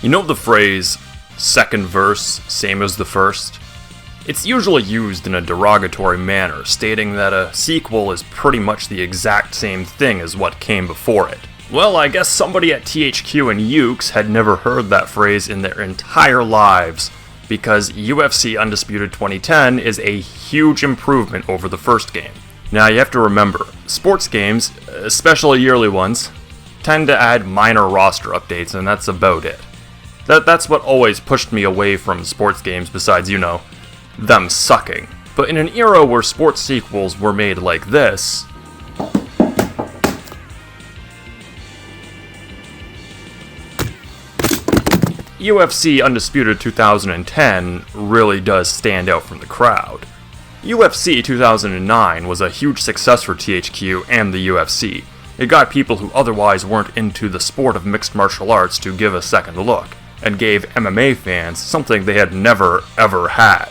You know the phrase, second verse, same as the first? It's usually used in a derogatory manner, stating that a sequel is pretty much the exact same thing as what came before it. Well, I guess somebody at THQ and Ukes had never heard that phrase in their entire lives, because UFC Undisputed 2010 is a huge improvement over the first game. Now you have to remember, sports games, especially yearly ones, tend to add minor roster updates, and that's about it. That's what always pushed me away from sports games besides, them sucking. But in an era where sports sequels were made like this, UFC Undisputed 2010 really does stand out from the crowd. UFC 2009 was a huge success for THQ and the UFC. It got people who otherwise weren't into the sport of mixed martial arts to give a second look, and gave MMA fans something they had never ever had,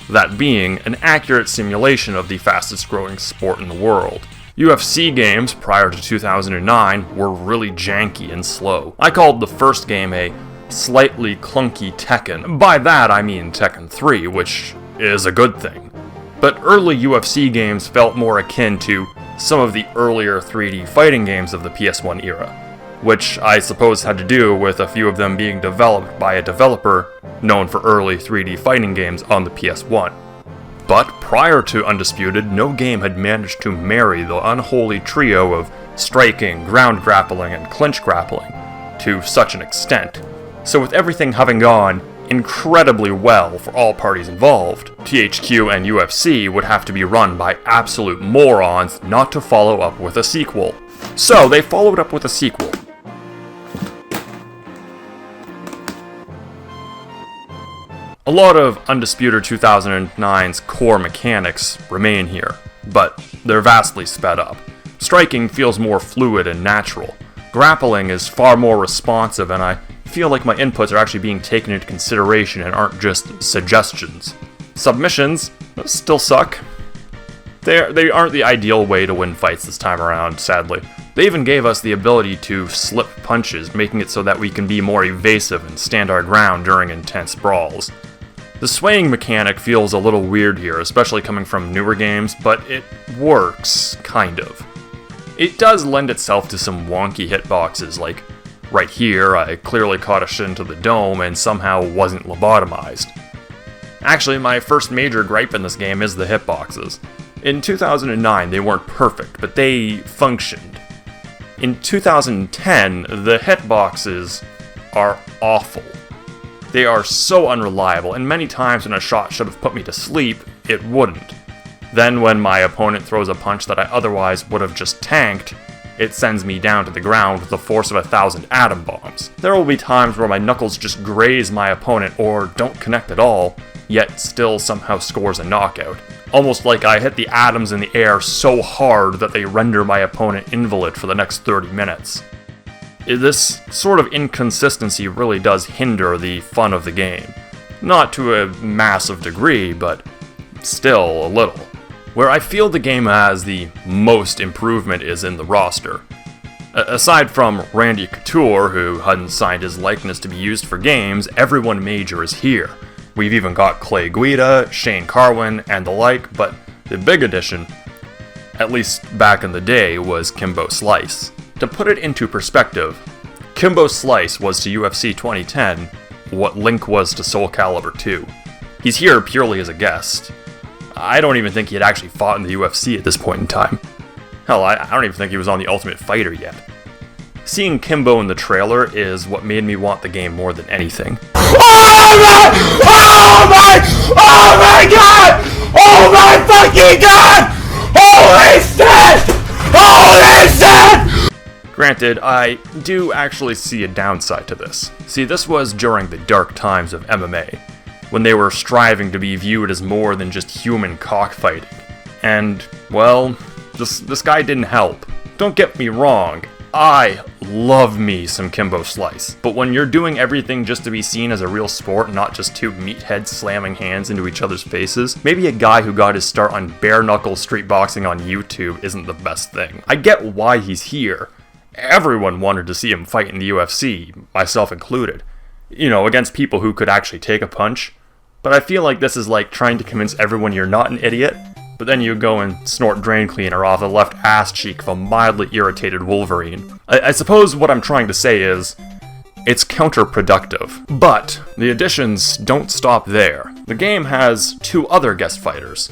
that being an accurate simulation of the fastest growing sport in the world. UFC games prior to 2009 were really janky and slow. I called the first game a slightly clunky Tekken. By that I mean Tekken 3, which is a good thing. But early UFC games felt more akin to some of the earlier 3D fighting games of the PS1 era, which I suppose had to do with a few of them being developed by a developer known for early 3D fighting games on the PS1. But prior to Undisputed, no game had managed to marry the unholy trio of striking, ground grappling, and clinch grappling to such an extent. So with everything having gone incredibly well for all parties involved, THQ and UFC would have to be run by absolute morons not to follow up with a sequel. So they followed up with a sequel. A lot of Undisputed 2009's core mechanics remain here, but they're vastly sped up. Striking feels more fluid and natural. Grappling is far more responsive, and I feel like my inputs are actually being taken into consideration and aren't just suggestions. Submissions still suck. They aren't the ideal way to win fights this time around, sadly. They even gave us the ability to slip punches, making it so that we can be more evasive and stand our ground during intense brawls. The swaying mechanic feels a little weird here, especially coming from newer games, but it works, kind of. It does lend itself to some wonky hitboxes, like right here I clearly caught a shin to the dome and somehow wasn't lobotomized. Actually, my first major gripe in this game is the hitboxes. In 2009 they weren't perfect, but they functioned. In 2010, the hitboxes are awful. They are so unreliable, and many times when a shot should have put me to sleep, it wouldn't. Then when my opponent throws a punch that I otherwise would have just tanked, it sends me down to the ground with the force of 1,000 atom bombs. There will be times where my knuckles just graze my opponent or don't connect at all, yet still somehow scores a knockout. Almost like I hit the atoms in the air so hard that they render my opponent invalid for the next 30 minutes. This sort of inconsistency really does hinder the fun of the game. Not to a massive degree, but still a little. Where I feel the game has the most improvement is in the roster. Aside from Randy Couture, who hadn't signed his likeness to be used for games, everyone major is here. We've even got Clay Guida, Shane Carwin, and the like, but the big addition, at least back in the day, was Kimbo Slice. To put it into perspective, Kimbo Slice was to UFC 2010 what Link was to Soul Calibur 2. He's here purely as a guest. I don't even think he had actually fought in the UFC at this point in time. Hell, I don't even think he was on the Ultimate Fighter yet. Seeing Kimbo in the trailer is what made me want the game more than anything. Oh my god! Oh my fucking god! Holy shit! Holy shit! Granted, I do actually see a downside to this. See, this was during the dark times of MMA, when they were striving to be viewed as more than just human cockfighting. And, well, this guy didn't help. Don't get me wrong, I love me some Kimbo Slice, but when you're doing everything just to be seen as a real sport, not just two meatheads slamming hands into each other's faces, maybe a guy who got his start on bare-knuckle street boxing on YouTube isn't the best thing. I get why he's here. Everyone wanted to see him fight in the UFC, myself included. against people who could actually take a punch. But I feel like this is like trying to convince everyone you're not an idiot, but then you go and snort drain cleaner off the left ass cheek of a mildly irritated Wolverine. I suppose what I'm trying to say is, it's counterproductive. But the additions don't stop there. The game has 2 other guest fighters.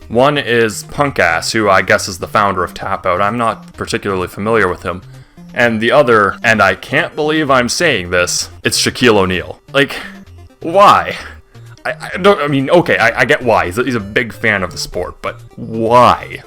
One is Punkass, who I guess is the founder of Tap Out. I'm not particularly familiar with him. And the other, and I can't believe I'm saying this, it's Shaquille O'Neal. Like, why? I get why. He's a big fan of the sport, but why?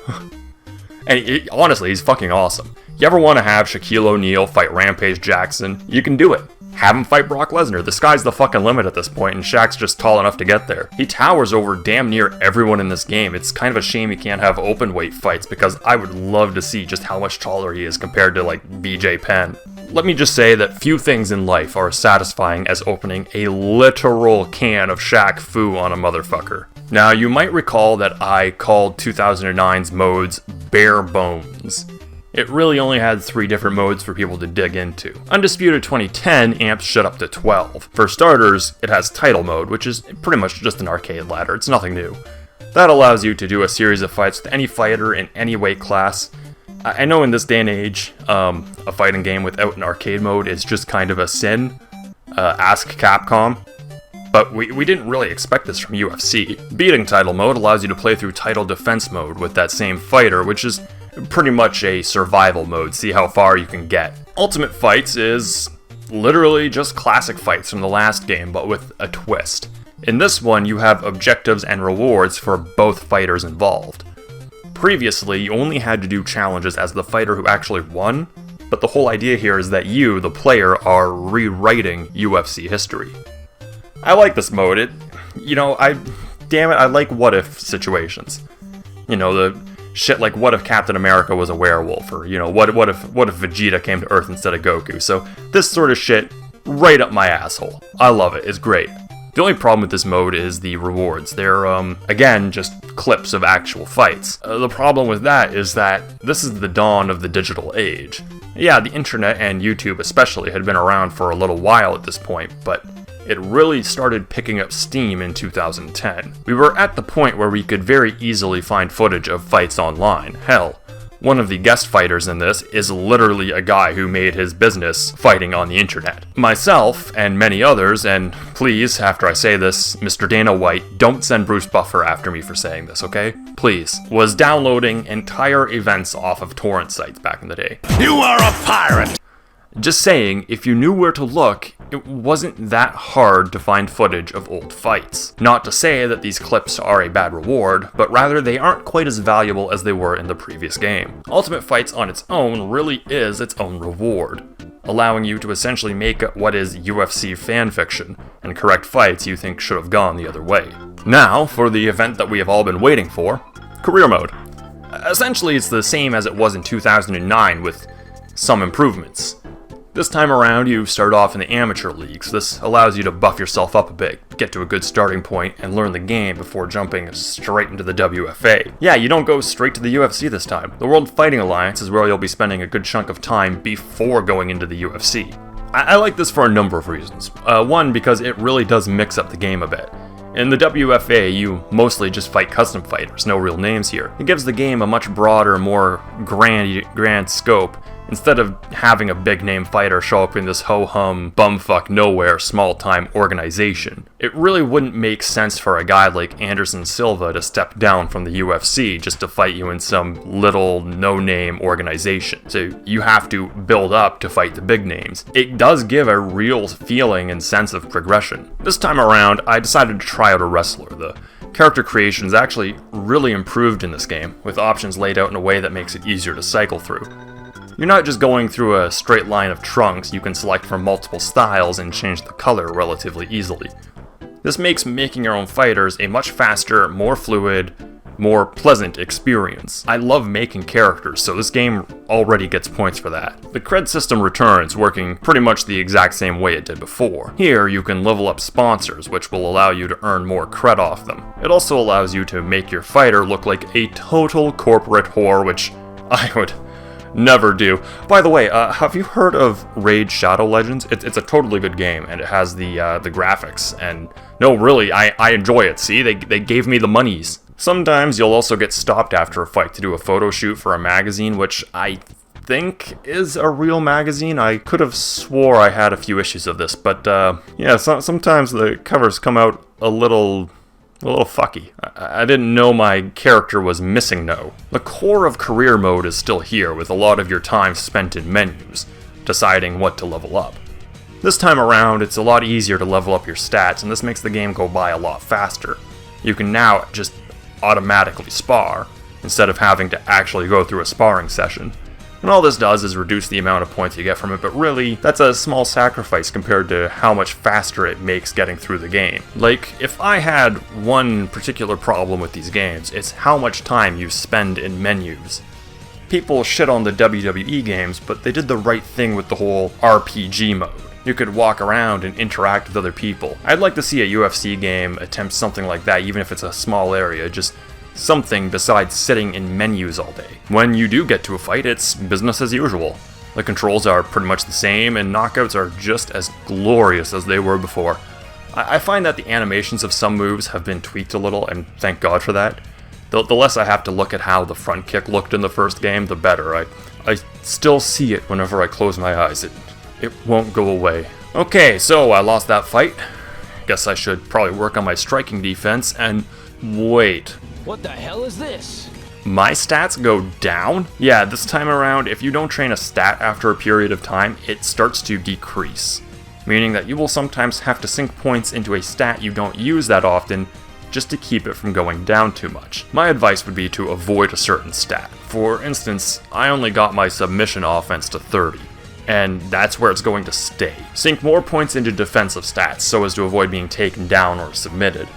And honestly, he's fucking awesome. You ever want to have Shaquille O'Neal fight Rampage Jackson? You can do it. Have him fight Brock Lesnar. The sky's the fucking limit at this point, and Shaq's just tall enough to get there. He towers over damn near everyone in this game. It's kind of a shame he can't have open weight fights, because I would love to see just how much taller he is compared to, like, BJ Penn. Let me just say that few things in life are as satisfying as opening a literal can of Shaq Fu on a motherfucker. Now, you might recall that I called 2009's modes bare bones. It really only had 3 different modes for people to dig into. Undisputed 2010 amps shit up to 12. For starters, it has title mode, which is pretty much just an arcade ladder. It's nothing new. That allows you to do a series of fights with any fighter in any weight class. I know in this day and age, a fighting game without an arcade mode is just kind of a sin. Ask Capcom. But we didn't really expect this from UFC. Beating title mode allows you to play through title defense mode with that same fighter, which is pretty much a survival mode, see how far you can get. Ultimate Fights is literally just classic fights from the last game, but with a twist. In this one, you have objectives and rewards for both fighters involved. Previously, you only had to do challenges as the fighter who actually won, but the whole idea here is that you, the player, are rewriting UFC history. I like this mode. I like what-if situations. The shit like what if Captain America was a werewolf, or what if Vegeta came to Earth instead of Goku. So this sort of shit, right up my asshole. I love it. It's great. The only problem with this mode is the rewards. They're again just clips of actual fights. The problem with that is that this is the dawn of the digital age. Yeah, the internet and YouTube especially had been around for a little while at this point, but it really started picking up steam in 2010. We were at the point where we could very easily find footage of fights online. Hell, one of the guest fighters in this is literally a guy who made his business fighting on the internet. Myself, and many others, and please, after I say this, Mr. Dana White, don't send Bruce Buffer after me for saying this, okay? Please, was downloading entire events off of torrent sites back in the day. You are a pirate! Just saying, if you knew where to look, it wasn't that hard to find footage of old fights. Not to say that these clips are a bad reward, but rather they aren't quite as valuable as they were in the previous game. Ultimate Fights on its own really is its own reward, allowing you to essentially make what is UFC fanfiction, and correct fights you think should have gone the other way. Now, for the event that we have all been waiting for, Career Mode. Essentially, it's the same as it was in 2009 with some improvements. This time around, you start off in the amateur leagues. This allows you to buff yourself up a bit, get to a good starting point, and learn the game before jumping straight into the WFA. Yeah, you don't go straight to the UFC this time. The World Fighting Alliance is where you'll be spending a good chunk of time before going into the UFC. I like this for a number of reasons. One, because it really does mix up the game a bit. In the WFA, you mostly just fight custom fighters, no real names here. It gives the game a much broader, more grand scope, instead of having a big-name fighter show up in this ho-hum, bumfuck nowhere, small-time organization. It really wouldn't make sense for a guy like Anderson Silva to step down from the UFC just to fight you in some little, no-name organization. So you have to build up to fight the big names. It does give a real feeling and sense of progression. This time around, I decided to try out a wrestler. The character creation is actually really improved in this game, with options laid out in a way that makes it easier to cycle through. You're not just going through a straight line of trunks, you can select from multiple styles and change the color relatively easily. This makes making your own fighters a much faster, more fluid, more pleasant experience. I love making characters, so this game already gets points for that. The cred system returns, working pretty much the exact same way it did before. Here, you can level up sponsors, which will allow you to earn more cred off them. It also allows you to make your fighter look like a total corporate whore, which I would Never do. By the way, have you heard of Raid Shadow Legends? It's a totally good game, and it has the graphics. And no, really, I enjoy it. See, they gave me the monies. Sometimes you'll also get stopped after a fight to do a photo shoot for a magazine, which I think is a real magazine. I could have swore I had a few issues of this, but yeah, sometimes the covers come out a little fucky. I didn't know my character was missing no. The core of career mode is still here, with a lot of your time spent in menus, deciding what to level up. This time around, it's a lot easier to level up your stats, and this makes the game go by a lot faster. You can now just automatically spar, instead of having to actually go through a sparring session. And all this does is reduce the amount of points you get from it, but really, that's a small sacrifice compared to how much faster it makes getting through the game. Like, if I had one particular problem with these games, it's how much time you spend in menus. People shit on the WWE games, but they did the right thing with the whole RPG mode. You could walk around and interact with other people. I'd like to see a UFC game attempt something like that, even if it's a small area, just something besides sitting in menus all day. When you do get to a fight, it's business as usual. The controls are pretty much the same, and knockouts are just as glorious as they were before. I find that the animations of some moves have been tweaked a little, and thank God for that. The less I have to look at how the front kick looked in the first game, the better. I still see it whenever I close my eyes. It won't go away. Okay, so I lost that fight. Guess I should probably work on my striking defense, and wait. What the hell is this? My stats go down? Yeah, this time around, if you don't train a stat after a period of time, it starts to decrease. Meaning that you will sometimes have to sink points into a stat you don't use that often, just to keep it from going down too much. My advice would be to avoid a certain stat. For instance, I only got my submission offense to 30. And that's where it's going to stay. Sink more points into defensive stats so as to avoid being taken down or submitted.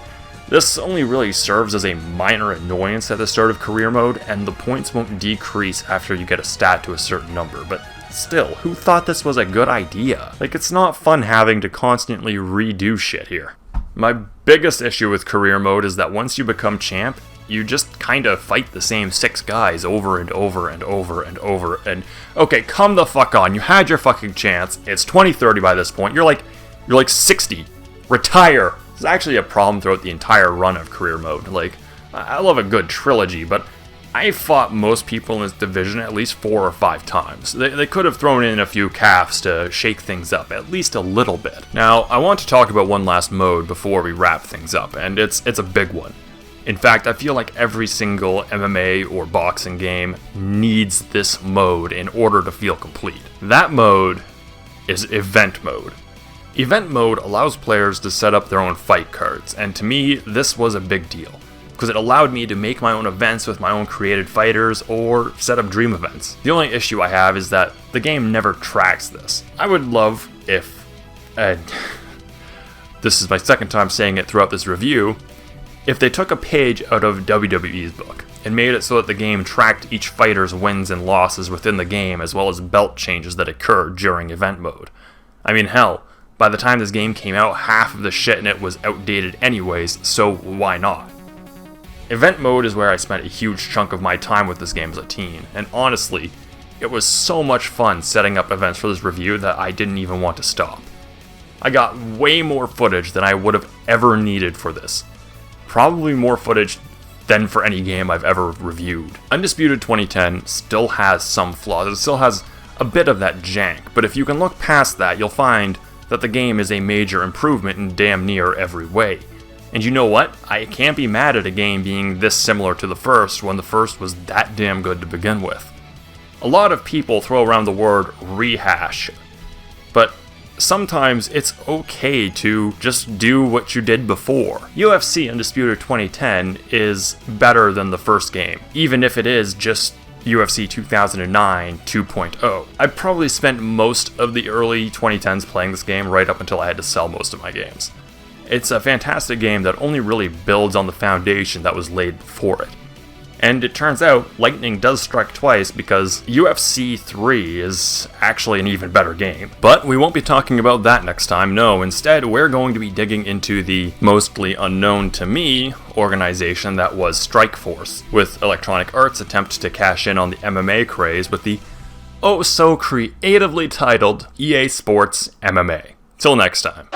This only really serves as a minor annoyance at the start of career mode, and the points won't decrease after you get a stat to a certain number, but still, who thought this was a good idea? Like, it's not fun having to constantly redo shit here. My biggest issue with career mode is that once you become champ, you just kinda fight the same 6 guys over and over and over and over, and okay, come the fuck on, you had your fucking chance, it's 2030 by this point, you're like 60, retire. It's actually a problem throughout the entire run of career mode. Like, I love a good trilogy, but I fought most people in this division at least 4 or 5 times. They could have thrown in a few calves to shake things up, at least a little bit. Now, I want to talk about one last mode before we wrap things up, and it's a big one. In fact, I feel like every single MMA or boxing game needs this mode in order to feel complete. That mode is event mode. Event mode allows players to set up their own fight cards, and to me, this was a big deal, because it allowed me to make my own events with my own created fighters, or set up dream events. The only issue I have is that the game never tracks this. I would love if, and this is my second time saying it throughout this review, if they took a page out of WWE's book, and made it so that the game tracked each fighter's wins and losses within the game, as well as belt changes that occurred during event mode. I mean, hell, by the time this game came out, half of the shit in it was outdated anyways, so why not? Event mode is where I spent a huge chunk of my time with this game as a teen, and honestly, it was so much fun setting up events for this review that I didn't even want to stop. I got way more footage than I would have ever needed for this. Probably more footage than for any game I've ever reviewed. Undisputed 2010 still has some flaws, it still has a bit of that jank, but if you can look past that, you'll find that the game is a major improvement in damn near every way. And you know what? I can't be mad at a game being this similar to the first when the first was that damn good to begin with. A lot of people throw around the word rehash, but sometimes it's okay to just do what you did before. UFC Undisputed 2010 is better than the first game, even if it is just UFC 2009 2.0. I probably spent most of the early 2010s playing this game right up until I had to sell most of my games. It's a fantastic game that only really builds on the foundation that was laid for it. And it turns out, lightning does strike twice because UFC 3 is actually an even better game. But we won't be talking about that next time, no. Instead, we're going to be digging into the mostly unknown to me organization that was Strikeforce, with Electronic Arts' attempt to cash in on the MMA craze with the oh so creatively titled EA Sports MMA. Till next time.